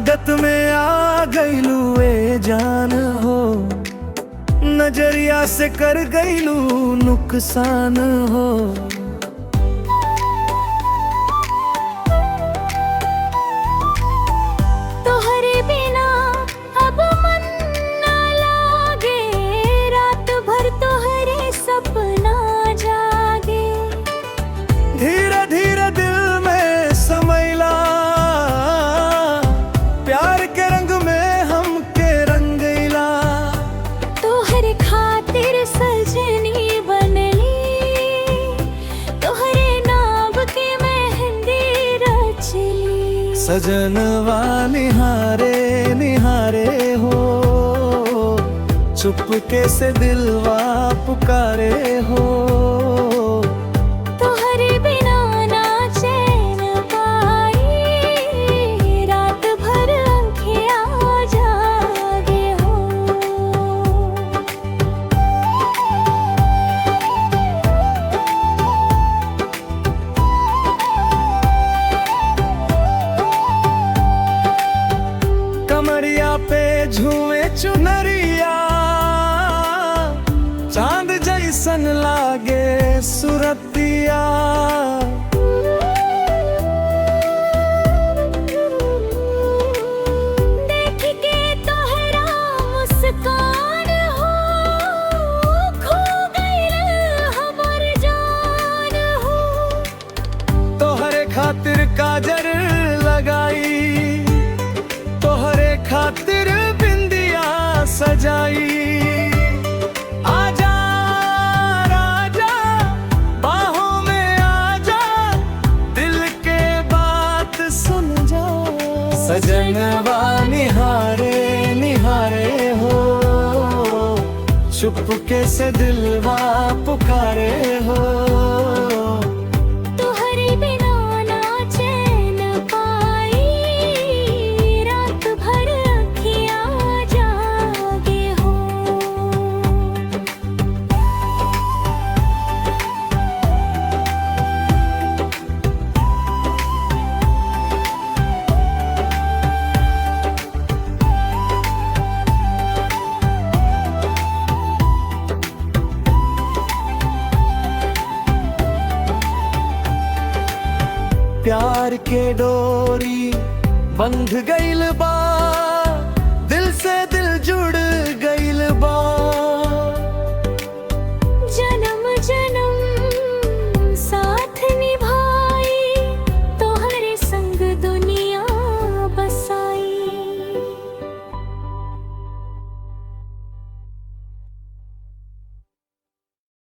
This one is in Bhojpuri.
आदत में आ गईलू ए जान हो, नजरिया से कर गईलू नुकसान हो। तोहरे बिना अब मन ना लागे, रात भर तोहरे सपना जागे। धीरे धीरे दिल में समैला, प्यार के रंग में हमके रंगैला। तोहरे खातिर सजनी बनली, तोहरे नाम के मेहंदी रचली। सजनवा निहारे निहारे हो, चुपके से दिलवा पुकारे हो। तोहरे बिना ना चैन पाई, रात भर आँखें जागे हो। कमरिया पे झूमे चुनरिया, चांद जैसन लागे सुरतिया। देख के तोहरा मुस्कान हो, खो गइल हमर जान हो। तोहरे खातिर काजर लगाई, तोहरे खातिर बिंदिया सजाई। आजा राजा बाहों में आजा, दिल के बात सुन जा। सजनवा निहारे निहारे हो, चुपके से दिलवा पुकारे हो। तोहरे बिना ना चैन पाई, रात भर आँखें जागे हो। प्यार के डोरी बंध गइल बा,